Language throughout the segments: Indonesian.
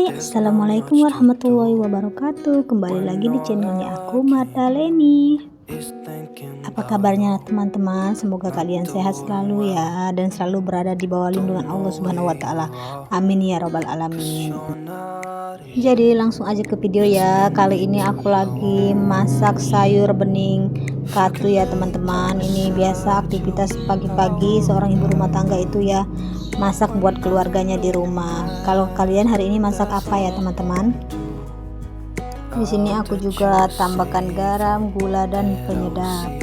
Hai, Assalamualaikum warahmatullahi wabarakatuh. Kembali lagi di channelnya aku, Madaleni. Apa kabarnya teman-teman? Semoga kalian sehat selalu ya, dan selalu berada di bawah lindungan Allah Subhanahu wa Ta'ala. Amin ya Robbal 'Alamin. Jadi langsung aja ke video ya. Kali ini aku lagi masak sayur bening katu ya teman-teman. Ini biasa aktivitas pagi-pagi seorang ibu rumah tangga itu ya, masak buat keluarganya di rumah. Kalau kalian hari ini masak apa ya teman-teman? Di sini aku juga tambahkan garam, gula dan penyedap.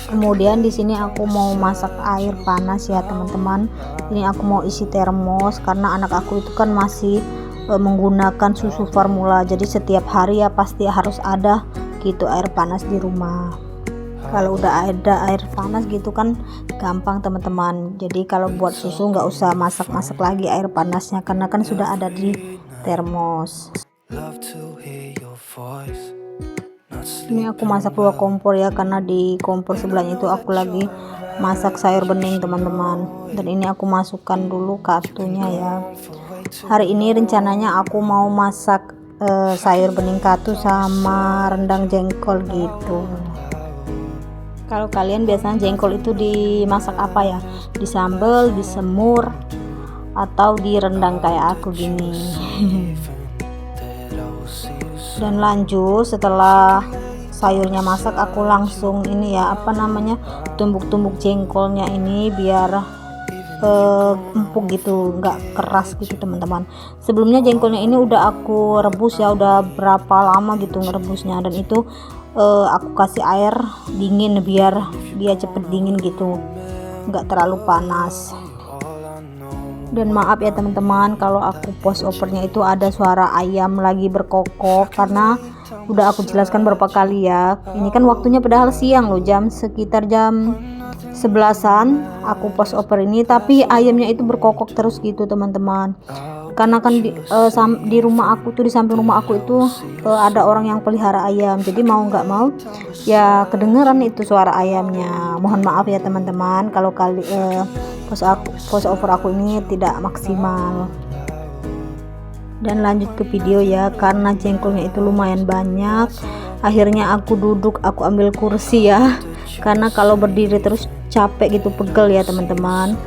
Kemudian di sini aku mau masak air panas ya teman-teman. Ini aku mau isi termos karena anak aku itu kan masih menggunakan susu formula. Jadi setiap hari ya pasti harus ada gitu air panas di rumah. Kalau udah ada air panas gitu kan gampang teman-teman. Jadi kalau buat susu nggak usah masak-masak lagi air panasnya karena kan sudah ada di termos. Ini aku masak 2 kompor ya, karena di kompor sebelahnya itu aku lagi masak sayur bening teman-teman. Dan ini aku masukkan dulu katunya ya. Hari ini rencananya aku mau masak sayur bening katu sama rendang jengkol gitu. Kalau kalian biasanya jengkol itu dimasak apa ya? Disambel, disemur, atau direndang kayak aku gini. Dan lanjut setelah sayurnya masak, aku langsung ini ya, tumbuk-tumbuk jengkolnya ini biar empuk gitu, nggak keras gitu teman-teman. Sebelumnya jengkolnya ini udah aku rebus ya, udah berapa lama gitu ngerebusnya, dan itu aku kasih air dingin biar dia cepet dingin gitu, nggak terlalu panas. Dan maaf ya teman-teman kalau aku post opernya itu ada suara ayam lagi berkokok, karena udah aku jelaskan berapa kali ya, ini kan waktunya padahal siang loh, sekitar jam 11-an aku post oper ini, tapi ayamnya itu berkokok terus gitu teman-teman. Karena kan di rumah aku tuh, di samping rumah aku itu ada orang yang pelihara ayam, jadi mau nggak mau ya kedengeran itu suara ayamnya. Mohon maaf ya teman-teman kalau post over aku ini tidak maksimal. Dan lanjut ke video ya, karena jengkolnya itu lumayan banyak, akhirnya aku duduk, aku ambil kursi ya, karena kalau berdiri terus capek gitu, pegel ya teman-teman.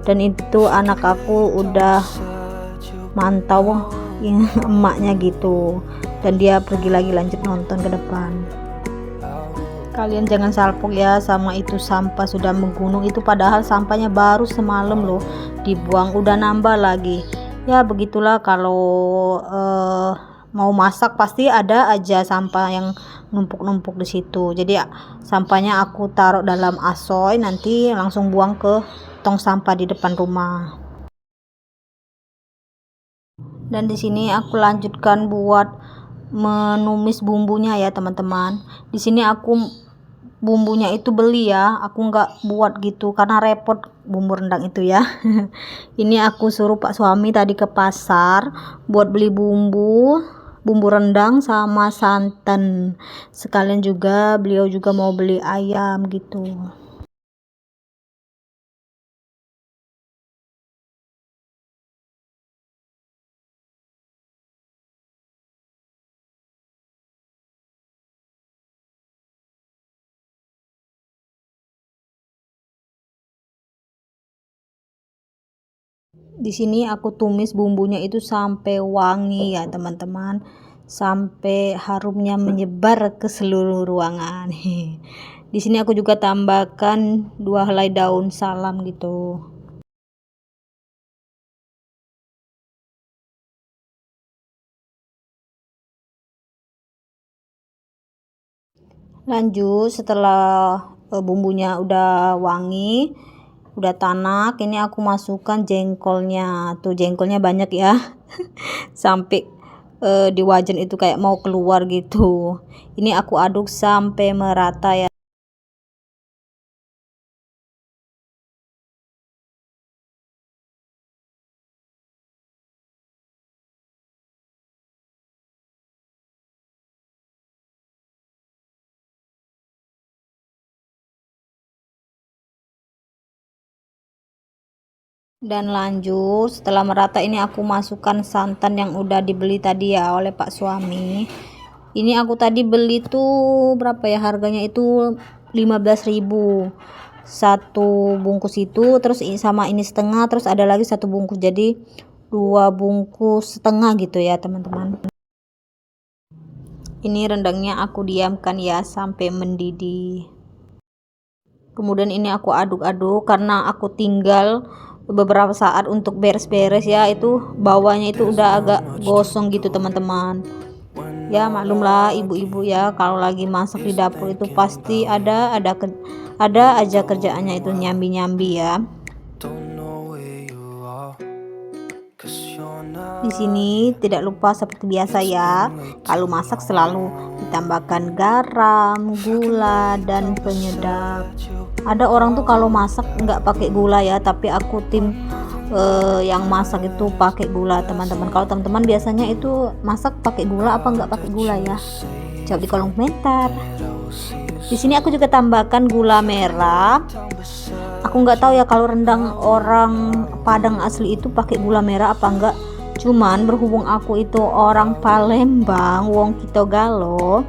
Dan itu anak aku udah mantau emaknya gitu, dan dia pergi lagi lanjut nonton ke depan. Kalian jangan salpok ya sama itu sampah sudah menggunung itu, padahal sampahnya baru semalam loh dibuang, udah nambah lagi. Ya begitulah kalau mau masak pasti ada aja sampah yang numpuk-numpuk di situ. Jadi sampahnya aku taruh dalam asoy, nanti langsung buang ke tong sampah di depan rumah. Dan di sini aku lanjutkan buat menumis bumbunya ya teman-teman. Di sini aku bumbunya itu beli ya, aku nggak buat gitu karena repot bumbu rendang itu ya. Ini aku suruh Pak suami tadi ke pasar buat beli bumbu rendang sama santan. Sekalian juga beliau juga mau beli ayam gitu. Di sini aku tumis bumbunya itu sampai wangi ya teman-teman, sampai harumnya menyebar ke seluruh ruangan. Di sini aku juga tambahkan 2 helai daun salam gitu. Lanjut setelah bumbunya udah wangi, udah tanak, ini aku masukkan jengkolnya. Tuh jengkolnya banyak ya. Sampai di wajan itu kayak mau keluar gitu. Ini aku aduk sampai merata ya. Dan lanjut, setelah merata ini aku masukkan santan yang udah dibeli tadi ya oleh Pak suami. Ini aku tadi beli tuh berapa ya, harganya itu 15.000 satu bungkus itu, terus sama ini setengah, terus ada lagi satu bungkus, jadi 2 bungkus setengah gitu ya teman-teman. Ini rendangnya aku diamkan ya sampai mendidih. Kemudian ini aku aduk-aduk karena aku tinggal beberapa saat untuk beres-beres ya, itu bawahnya itu udah agak gosong gitu teman-teman. Ya maklumlah ibu-ibu ya, kalau lagi masak di dapur itu pasti ada aja kerjaannya itu nyambi-nyambi ya. Di sini tidak lupa seperti biasa ya, kalau masak selalu ditambahkan garam, gula, dan penyedap. Ada orang tuh kalau masak nggak pakai gula ya, tapi aku tim yang masak itu pakai gula teman-teman. Kalau teman-teman biasanya itu masak pakai gula apa nggak pakai gula ya? Jawab di kolom komentar. Di sini aku juga tambahkan gula merah. Aku nggak tahu ya kalau rendang orang Padang asli itu pakai gula merah apa enggak. Cuman berhubung aku itu orang Palembang, wong Kito Galo,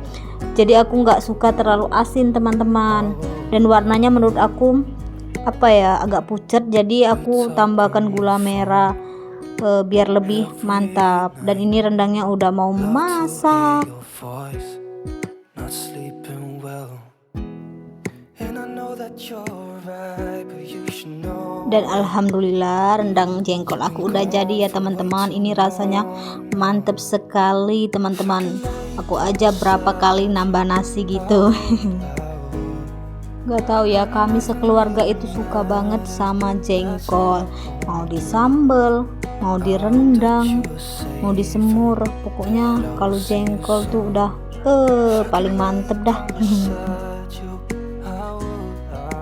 jadi aku nggak suka terlalu asin teman-teman. Dan warnanya menurut aku apa ya, agak pucat, jadi aku tambahkan gula merah biar lebih mantap. Dan ini rendangnya udah mau masak. Dan alhamdulillah rendang jengkol aku udah jadi ya teman-teman. Ini rasanya mantep sekali teman-teman. Aku aja berapa kali nambah nasi gitu. Gak tahu ya, kami sekeluarga itu suka banget sama jengkol. Mau di sambal, mau di rendang, mau di semur. Pokoknya kalau jengkol tuh udah paling mantep dah.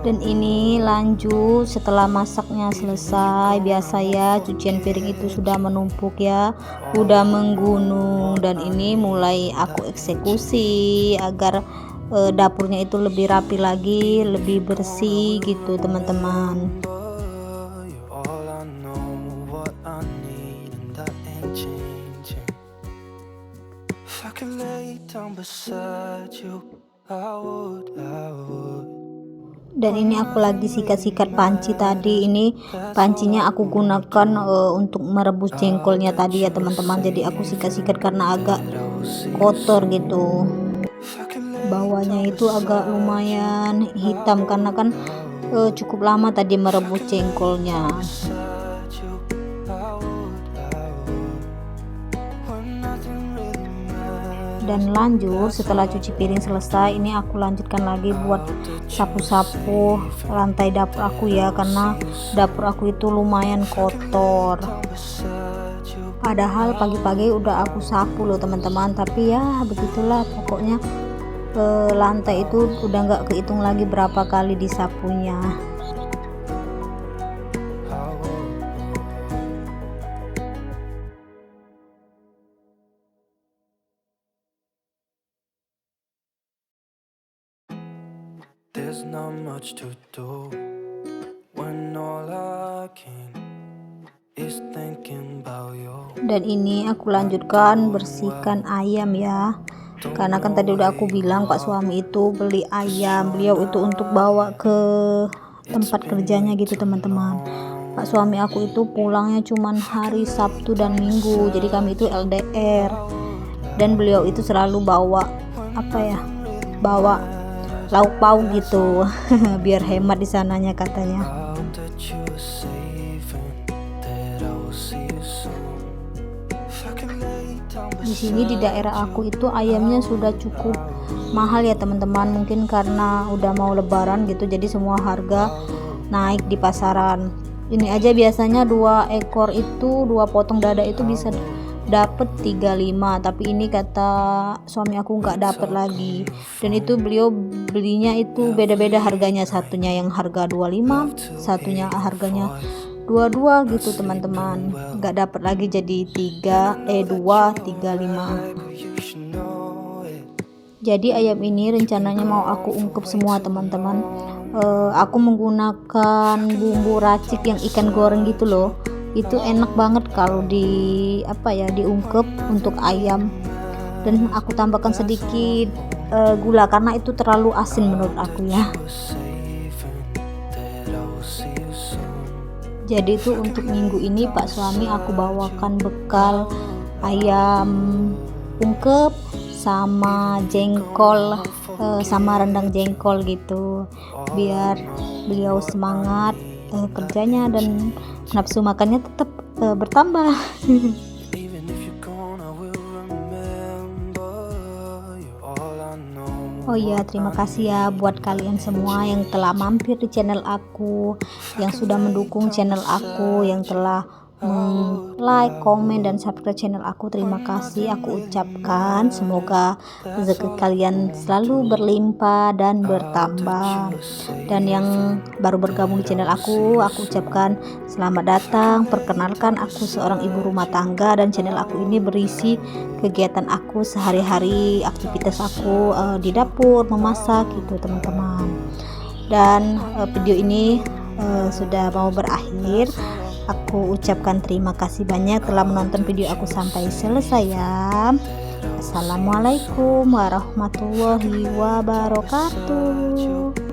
Dan ini lanjut setelah masaknya selesai. Biasa ya, cucian piring itu sudah menumpuk ya, udah menggunung. Dan ini mulai aku eksekusi agar dapurnya itu lebih rapi lagi, lebih bersih gitu teman-teman. Dan ini aku lagi sikat-sikat panci tadi. Ini pancinya aku gunakan untuk merebus jengkolnya tadi ya teman-teman. Jadi aku sikat-sikat karena agak kotor gitu. Bawahnya itu agak lumayan hitam karena kan cukup lama tadi merebus jengkolnya. Dan lanjut setelah cuci piring selesai, ini aku lanjutkan lagi buat sapu-sapu lantai dapur aku ya, karena dapur aku itu lumayan kotor. Padahal pagi-pagi udah aku sapu loh teman-teman, tapi ya begitulah pokoknya, lantai itu udah nggak kehitung lagi berapa kali disapunya. There's not much to do when all I can is thinking about you. Dan ini aku lanjutkan bersihkan ayam ya, karena kan tadi udah aku bilang Pak suami itu beli ayam, beliau itu untuk bawa ke tempat kerjanya gitu teman-teman. Pak suami aku itu pulangnya cuman hari Sabtu dan Minggu, jadi kami itu LDR. Dan beliau itu selalu bawa bawa lauk pauk gitu biar hemat di sananya katanya. Di sini di daerah aku itu ayamnya sudah cukup mahal ya teman-teman, mungkin karena udah mau lebaran gitu, jadi semua harga naik di pasaran. Ini aja biasanya 2 ekor itu, 2 potong dada itu bisa dapat 35, tapi ini kata suami aku nggak dapat lagi. Dan itu beliau belinya itu beda-beda harganya, satunya yang harga 25, satunya harganya 22 gitu teman-teman. Nggak dapat lagi jadi 235. Jadi ayam ini rencananya mau aku ungkep semua teman-teman. Aku menggunakan bumbu racik yang ikan goreng gitu loh. Itu enak banget kalau diungkep untuk ayam. Dan aku tambahkan sedikit gula karena itu terlalu asin menurut aku ya. Jadi itu untuk minggu ini Pak suami aku bawakan bekal ayam ungkep sama jengkol, sama rendang jengkol gitu, biar beliau semangat kerjanya dan nafsu makannya tetap bertambah. Oh iya, terima kasih ya buat kalian semua yang telah mampir di channel aku, yang sudah mendukung channel aku, yang telah like, komen, dan subscribe channel aku. Terima kasih aku ucapkan. Semoga rezeki kalian selalu berlimpah dan bertambah. Dan yang baru bergabung di channel aku ucapkan selamat datang. Perkenalkan, aku seorang ibu rumah tangga dan channel aku ini berisi kegiatan aku sehari-hari, aktivitas aku di dapur, memasak gitu teman-teman. Dan video ini sudah mau berakhir. Aku ucapkan terima kasih banyak telah menonton video aku sampai selesai ya. Assalamualaikum warahmatullahi wabarakatuh.